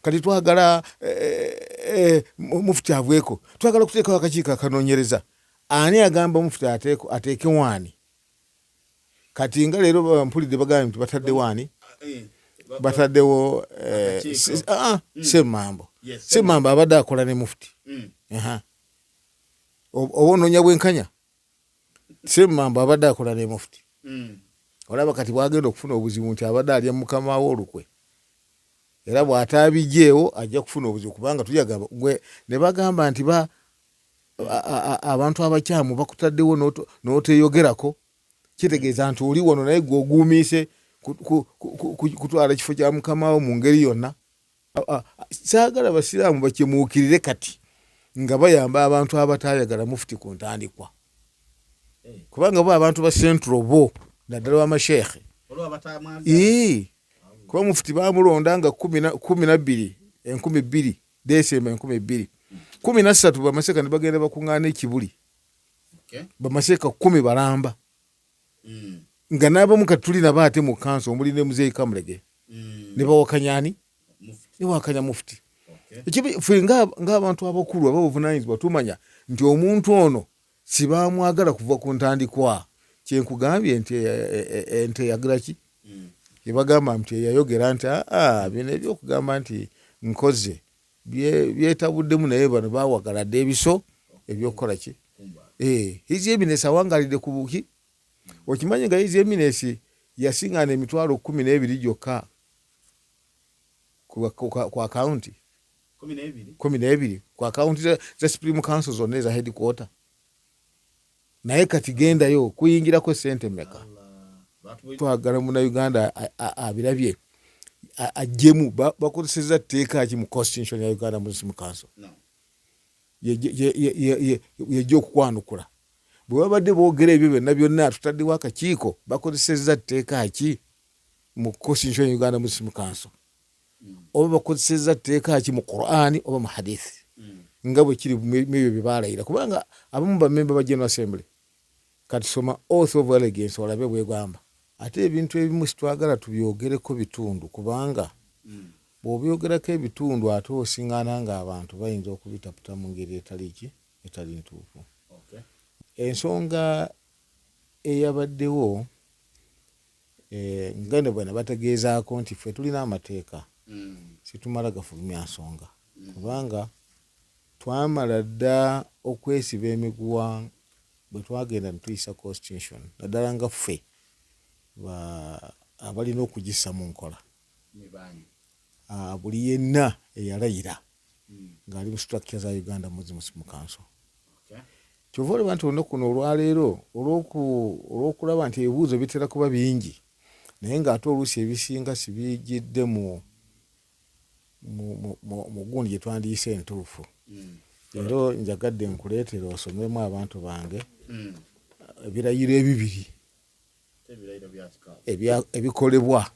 kati twagala Mufti avweko twagala kuteekawo akakiiko akanoonyereza ani agamba Mufti ateeke wani kati nga leero mpulidde bagambye nti batadde wani bataddewo Semmambo abadde akola ne Mufti oba onoonya bwenkanya Semmambo abadde akola ne Mufti olaba kati bwagenda okufuna obuzibu nti abadde alya mukama we Olukwe era bw'ataabijjeewo ajja kufuna obuzibu kubanga tujagamba ne bagamba nti abantu abakyamu bakutaddewo n'oteeyogerako kitegeeza nti oli wano naye gw'oguumiise kutwala ekifo kya mukama wo mu ngeri yonna. Saagala basiraamu bakyemuukirire kati nga bayamba abantu abataayagala Mufti ku ntandikwa kubanga bo abantu ba central bo naddala w'amasheekhe kuba Mufti baamulonda nga 12 Desemba 2000 13 bamaseeka ne bagenda bakuŋŋaana ekibuli bamaseeka 10 balamba nga n'abamu kati tuli nabo ate mu kanso omuli ne Muzeeyi Kamulege ne bawakanyani ne wakanya Mufti ffe ng'abantu abakulu ababuvunaanyizibwa tumanya nti omuntu ono si baamwagala kuva ku ntandikwa kyenkugambye nti ente yagira ki yebagamba nti yayogera nti bino ebyokugamba nti nkoze byetabuddemu naye bano bawagaladde ebiso ebyokukola ki His Eminence awangalidde ku buki okimanyi nga His Eminence yasiŋŋaana emitwalo 12 gyokka ku akaunti 12 ku akaunti za Supreme Council zonna eza headquarter naye kati gendayo kuyingirako sente meka twagala Munnayuganda abirabye ajjemu bakozesezza tteeka ki mu constitution ya Uganda Muslim Council yejja okukwanukula bwe babadde boogera ebyo byonna tutaddewo akakiiko bakozesezza tteeka ki mu constitution ya Uganda Muslim Council oba bakozesezza tteeka ki mu Qur'ani oba mu hadithi nga bwe kiri mebyo bye baalayira kubanga abamu bamemba ba General Assembly kati soma oath of allegiance olabe bwegamba ate ebintu ebimu sitwagala tubyogereko bitundu kubanga bw'obyogerako ebitundu ate osiŋŋaana ng'abantu bayinza okubitaputa mu ngeri etali ntuufu. Ensonga eyabaddewo nga ne bwana bategeezaako nti ffe tulina amateeka situmala gafulumya nsonga kubanga twamala dda okwesiba emiguwa bwe twagenda ne tuyisa constitution naddala nga ffe abalina okugissa mu nkola buli yenna eyalayira ng'ali mu structure za Uganda Muslim Council. Kyova olaba nti olunaku kuno olwaleero olw'okulaba nti ebibuuzo bitera kuba bingi naye ng'ate oluusi ebisinga sibijjidde mu gundi gye twandiyise entuufu. Leero njagadde nkuleetera osomemu abantu bange ebirayiro ebibiri ebikolebwa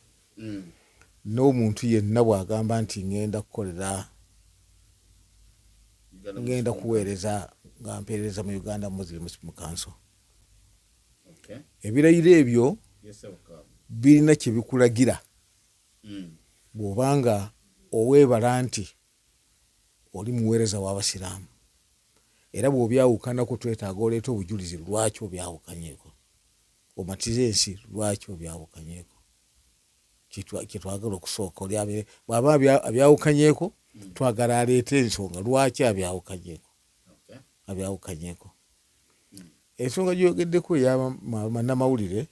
n'omuntu yenna bw'agamba nti ngenda kuweereza nga mpeereza mu Uganda Muslim Council. Ebirayiro ebyo birina kye bikulagira bw'obanga oweebala nti oli muweereza w'abasiraamu era bw'obyawukanako twetaaga oleeta obujulizi lwaki obyawukanyeeko omatize ensi lwaki obyawukanyeeko kyetwagala okusooka oli bw'aba abyawukanyeeko twagala aleete ensonga lwaki abyawukanyeeko ensonga gyogeddeko ey'amawulire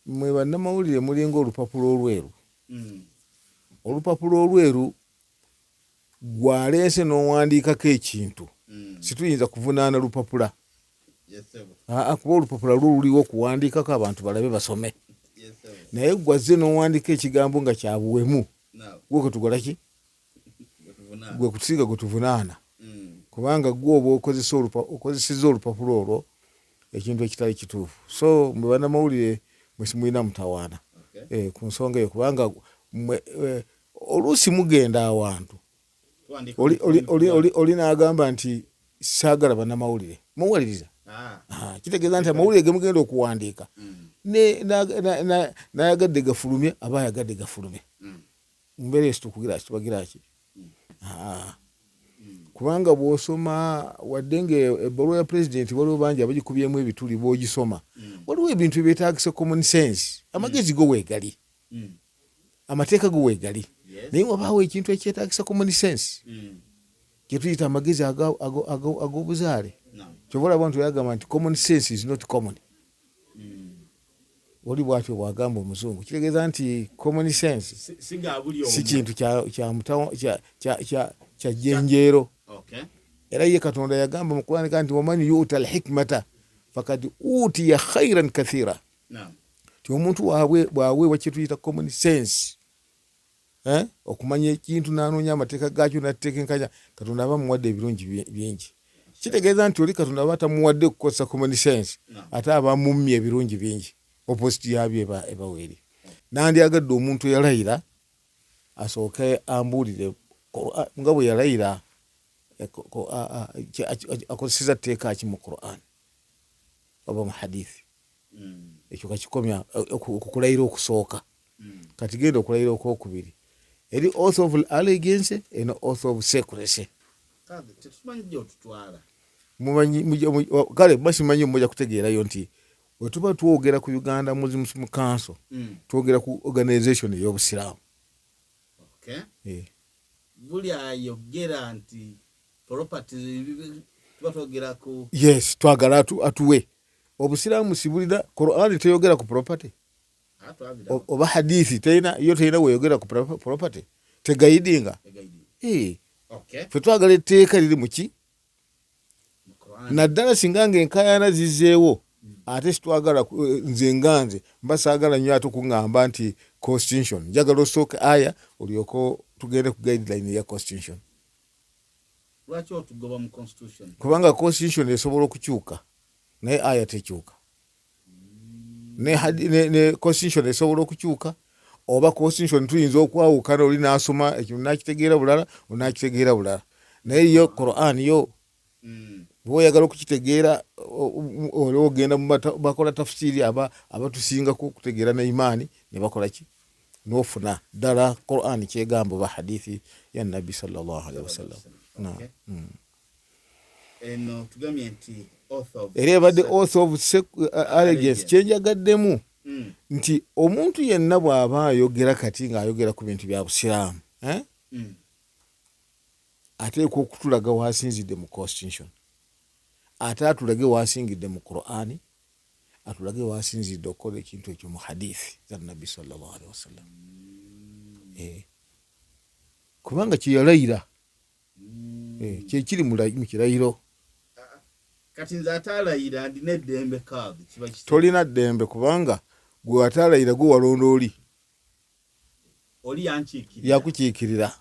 mwe bannamawulire mulinga olupapula olweru olupapula olweru gwaleese n'owandiikako ekintu situyinza kuvunaana lupapula kuba olupapula lwo luliwo okuwandiikako abantu balabe basome naye gwazze n'owandiika ekigambo nga kyabuwemu gwe kwetukola ki gwe kutusiga gwe tuvunaana kubanga gwe oba okozesezza olupapula olwo ekintu ekitali kituufu. So mwe bannamawulire mwe simulina mutawaana ku nsonga eyo kubanga oluusi mugenda awantu oli n'agamba nti saagala bannamawulire muwaliriza kitegeeza nti amawulire ge mugenda okuwandiika nayagadde gafulumye aba ayagadde gafulume mbere tubagira ki kubanga bw'osoma wadde ng'ebbaluwa ya president waliwo bangi abagikubyemu ebituli bw'ogisoma waliwo ebintu ebyetaagisa common sense amagezi go weegali amateeka go weegali naye wabaawo ekintu ekyetaagisa common sense kye tuyita amagezi ag'obuzaale kyova olaba nti oyagamba nti common sense is not common oli bwatyo bwagamba omuzungu kitegeeza nti common sense si kintu kya jjenjeero era ye Katonda yagamba mu Qur'an nti waman yu'ta al-hikmata fakad utiya khairan kathira ti omuntu bw'aweebwa kye tuyita common sense okumanya ekintu n'anoonya amateeka gaakyo n'atekenkanya Katonda aba muwadde ebirungi bingi kitegeeza nti oli Katonda aba tamuwadde okukozesa common sense ate aba mummye ebirungi bingi opposite yabyo ebaweeri nandyagadde omuntu yalayira asooke ambuulire nga bwe yalayira akozeseza tteeka ki mu Qur'an oba mu hadithi ekyo kakikomya okulayira okusooka kati genda okulayira okwokubiri eri oath of allegiance and oath of secrecy kale basimanyi mmoja kutegeerayo nti bwe tuba twogera ku Uganda Muslim Council twogera ku organization ey'obusiraamu buli ayogera nti property tuba twogera ku yes twagala atuwe obusiraamu sibulira Qur'an teyogera ku property oba hadithi teyina weyogera ku property tegayidinga fe twagala etteeka liri muki naddala singa ng'enkaayana zizzeewo ate situagala nze nganze mba saagala nnyo ate okuŋŋamba nti constitution njagala osooke aya olyoko tugende ku guideline ya constitution. Lwaki otugoba mu constitution? Kubanga constitution esobola okukyuka naye aya tekyuka. Ne constitution esobola okukyuka oba constitution tuyinza okwawukana oli n'asoma ekintu n'akitegeera bulala onakitegeera bulala naye yo Qur'an yo bw'oyagala okukitegeera ogenda bakola tafsiri abatusinga kutegeera na imaani ne bakola ki n'ofuna ddala Qur'an kyegamba oba hadithi ya Nabbi sallallahu alaihi wasallam. Eno tugamye nti era ebadde oath of allegiance kyenjagaddemu nti omuntu yenna bw'aba ayogera kati ng'ayogera ku bintu bya busiraamu ateekwa okutulaga waasinzidde mu constitution ate atulage waasingidde mu Qur'ani atulage waasinzidde okukola ekintu ekyo mu hadithi za Nabbi sallallahu alaihi wasallam. Kubanga kyeyalayira kyekiri mu kirayiro. Kati nze ataalayira ndina eddembe kaadhi kiba kiti tolina ddembe kubanga gwe ataalayira gwe walonda oli yankiikirira yakukiikirira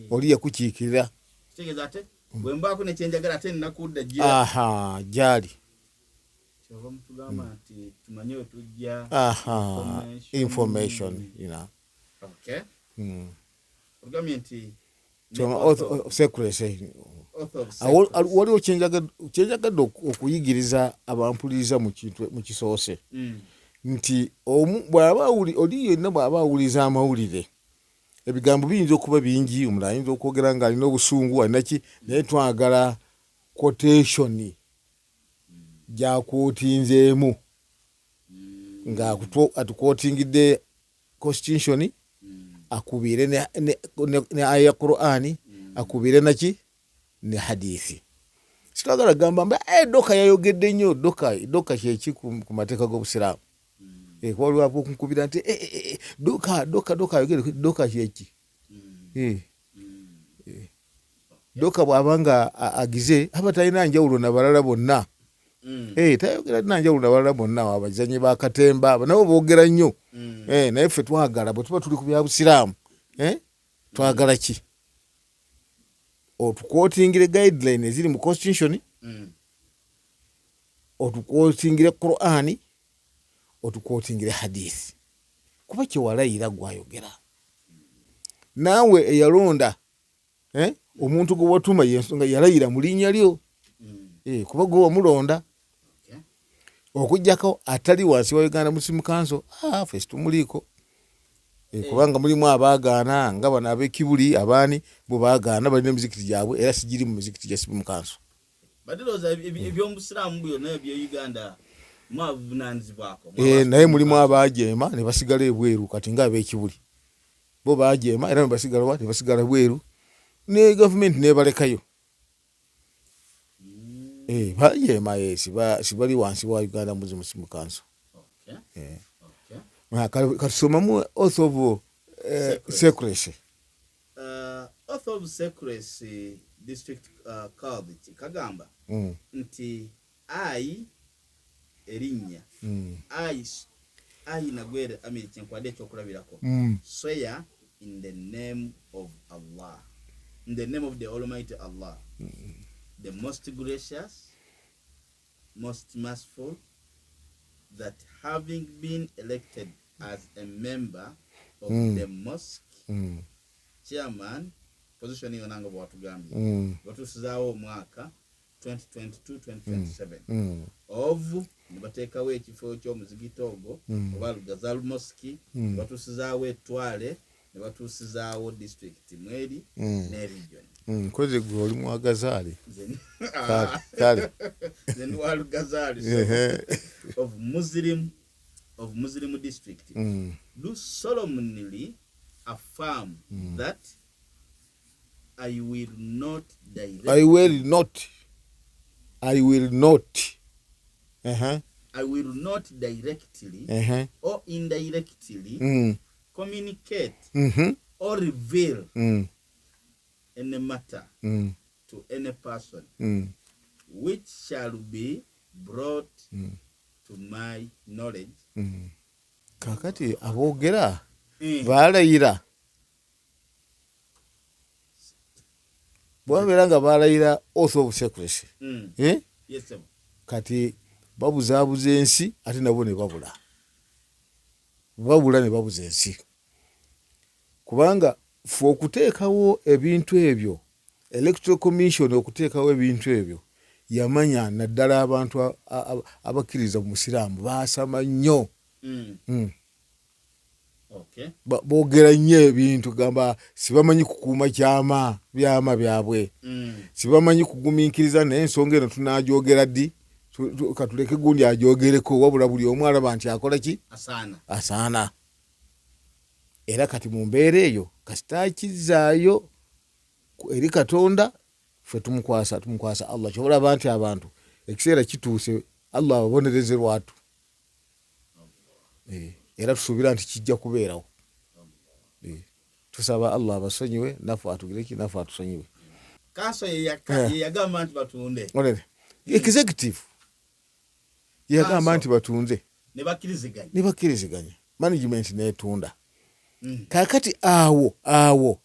oli yakukiikirira kitegeeza ate bwe mbaako ne kyenjagala ate nnakudda gyali kyova mutugamba nti tumanye we tujja information you know. Okay. Tugamye nti secrecy waliwo kyenjagadde okuyigiriza abampuliriza mu kisoose nti bw'aba oli yenna bw'aba awuliza amawulire ebigambo biyinza okuba bingi omulala ayinza okwogera ng'alina obusungu alinaki naye twagala quotation gyakwotinzeemu nga atukwotingidde constitution akubire ne aya Qur'ani akubire naki ne hadithi. Sitagala gamba mba doka yayogedde nnyo doka kyeki ku mateeka g'obusiraamu. Waliwo abokunkubira nti doka yayogedde doka kyeki. Doka bw'abanga agize aba talina njawulo na balala bonna. Tayogera na njawulo na balala bonna abazanyi ba katemba nabo boogera nnyo. Naye ffe twagala bwe tuba tuli ku bya busiraamu twagala ki otukwotingire guideline eziri mu constitution otukwotingire Qur'ani otukwotingire hadithi kuba kyewalayira gwayogera naawe eyalonda omuntu gwe watuma yensonga yalayira mu linnya lyo kuba gwe wamulonda okujjako atali wansi wa Uganda Muslim Council ffe tumuliiko kubanga mulimu abaagaana nga bano ab'ekibuli abaani bo baagaana balina emizikiti gyabwe era sigiri mu mizikiti gya sibimu kanso badilooza eby'omusiraamu byonna ebya Uganda mwabuvunanyizibwako naye mulimu abaajeema ne basigala ebweru kati nga ab'ekibuli bo baajeema era ne basigala bweru ne gavumenti nebalekayo baajeema sibali wansi wa Uganda Muslim Council. Katusomamu oath of secrecy. Oath of secrecy district Kaati kagamba nti erinnya nagwere Amerika nkwade ekyokulabirako swear in the name of Allah, in the name of the Almighty Allah, the most gracious, most merciful, that having been elected as a member of the mosque chairman position hiyo nango bwatugambye batusizawo omwaka 2022-2027 of nibateekawo ekifo ky'omuzigiti ogwo oba Lugazal Mosque batusizawo Etwale ne batusizawo district Mweri ne region koze gwe oli mu Agazali kale then wa Lugazali of Muslim district do solemnly affirm that I will not directly or indirectly communicate or reveal any matter to any person which shall be brought to my knowledge. Kakati aboogera baalayira bwabeera nga baalayira oath of secrecy kati babuzaabuza ensi ate nabo ne babula ne babuza ensi kubanga fe okuteekawo ebintu ebyo electoral commission okuteekawo ebintu ebyo yamanya naddala abantu abakkiriza mu musiraamu baasama nnyo boogera nnyo ebintu gamba sibamanyi kukuuma byama byabwe sibamanyi kugumiikiriza naye ensonga eno tunaajogera ddi katuleke gundi ajogereko wabula buli omu alaba nti akola ki asaana era kati mu mbeera eyo kasita kizaayo eri Katonda ffe tumukwasa Allah kyolaba nti abantu ekiseera kituuse Allah ababonereze lwatu era tusuubira nti kijja kubeerawo tusaba Allah abasonyiwe naffe atugireki naffe atusonyiwe kanso yagamba nti batunde executive yagamba nti batunze ne bakkiriziganya management netunda kakati awo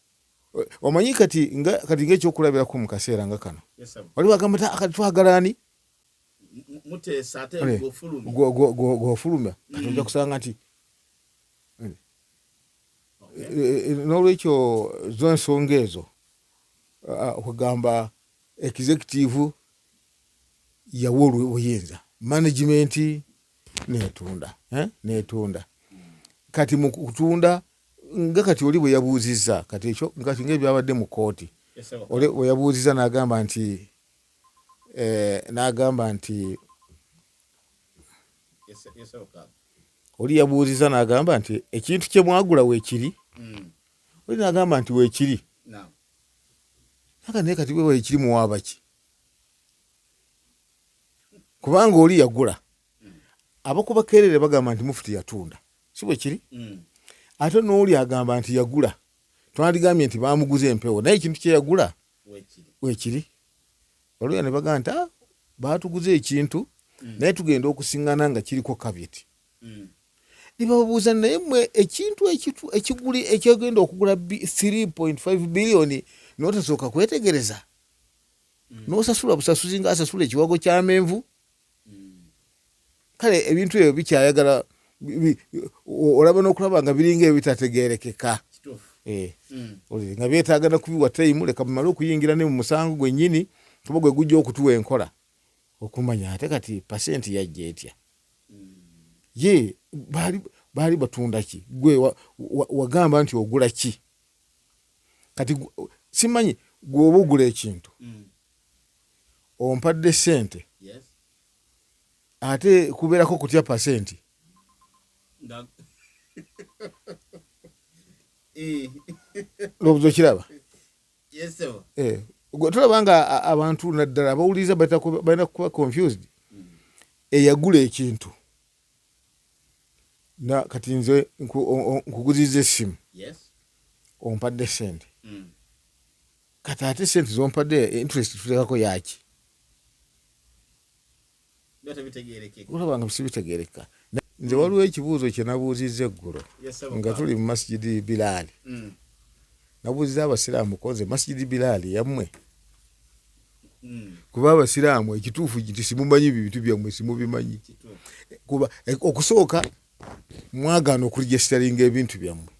omanyi kati ng'ekyokulabirako mu kaseera nga kano wali wagamba kati twagalaani muteesa ate gw'ofulumya kati ojja kusanga nti n'olwekyo z'ensonga ezo okugamba executive yawa obuyinza management netunda kati mu kutunda nga kati oli bwe yabuuzizza kati ekyo kati ng'ebyabadde mu kooti we yabuuzizza n'agamba nti oli yabuuzizza n'agamba nti ekintu kye mwagula weekiri oli n'agamba nti weekiri naye kati weekiri muwaaba ki kubanga oli yagula abakuba kerere bagamba nti mufuti yatunda si bwe kiri ate n'oli agamba nti yagula twandigambye nti bamuguza empewo naye ekintu kye yagula weekiri olwoya ne bagamba nti baatuguza ekintu naye tugenda okusiŋŋana nga kiriko kabyeti ne babuuza naye mmwe ekintu ekyagenda okugula 3.5 biliyoni n'otasooka kwetegereza n'osasula busasuzi ng'asasula ekiwago ky'amenvu kale ebintu ebyo bikyayagala olaba n'okulaba nga biringa ebitategeerekeka nga byetaaga na kubiwa tayimu leka bimale okuyingira ne mu musango gwennyini kuba gwe gujja okutuwa enkola okumanya ate kati pasenti yajja etya ye baali batunda ki gwe wagamba nti ogula ki kati simanyi gwe oba ogula ekintu ompadde sente ate kubeerako kutya pasenti loobuzo kiraba gwe tulaba nga abantu naddala abawuliriza balina kuba confused eyagula ekintu na kati nze nkuguziza essimu ompadde sente kati ate sente zompadde interest tutekako yaki olaba nga sibitegeereka nze waliwo ekibuuzo kye nabuuzizza eggulo nga tuli mu masjidi Bilaali nabuuziza abasiraamu koze masjidi Bilaali yammwe kuba abasiraamu ekituufu nti simumanyi bintu byammwe simubimanyi kuba okusooka mwagaana okuregisitaringa ebintu byammwe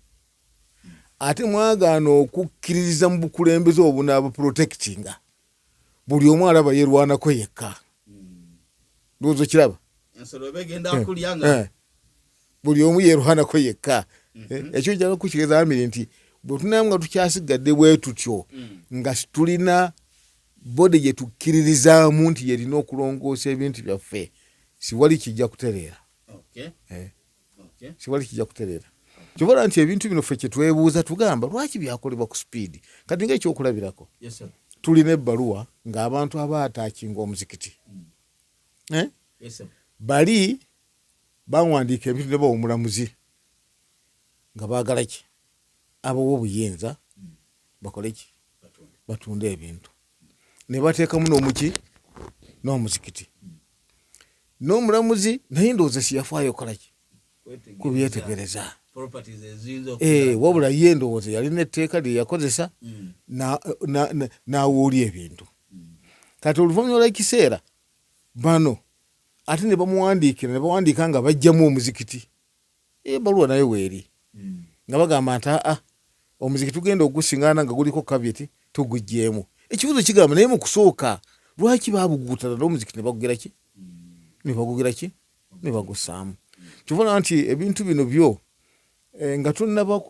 ate mwagaana okukkiririza mu bukulembeze obunaaba protectinga buli omu alaba yerwanako yekka ndowooza kiraba buli omu yerwanako yekka ekyo njala okukitegeeza amiri nti bwe tunamu nga tukyasigadde bwe tutyo nga tulina bode gye tukkiririzaamu nti yerina okulongoosa ebintu byaffe siwali kijja kutereera siwali kijja kutereera kyobola nti ebintu bino ffe kyetwebuuza tugamba lwaki byakolebwa ku sipiidi kati ngaekyokulabirako tulina ebbaluwa ng'abantu abaataakinga omuzikiti bali bawandiika ebintu ne bawa omulamuzi nga baagala ki abawa obuyinza bakole ki batunda ebintu ne bateekamu n'omuki n'omuzikiti n'omulamuzi naye ndowooza siyafaayo kola ki kubyetegereza wabula ye ndowooza yalina etteeka lye yakozesa n'awuulya ebintu kati oluvannyuma lw'ekiseera bano ate ne bamuwandiikira ne bawandiika nga bajjamu omuzikiti ebaluwa naye weeri nga bagamba nti omuzikiti tugenda ogusiŋŋaana nga guliko kabyeti tuguggyemu ekibuuzo kigamba naye mu kusooka lwaki baabuguutana n'omuzikiti ne bagugera ki ne bagussaamu kivola nti ebintu bino byo nga tunnaba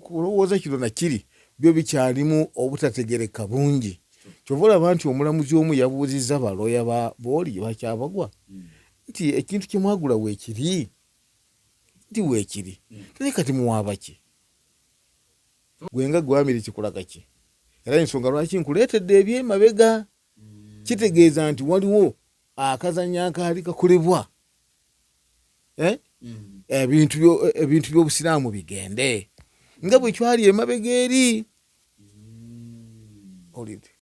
kulowooza kino nakiri byo bikyalimu obutategereka bungi kyova olaba nti omulamuzi omu yabuuzizza balooya booli bakyabagwa nti ekintu kye mwagula weekiri nti weekiri naye kati muwaaba ki gwenga gwamiri kikulaga ki era ensonga lwaki nkuleetedde ebyemabega kitegeeza nti waliwo akazanya akaali kakolebwa ebintu by'obusiraamu bigende nga bwe kyali emabega eri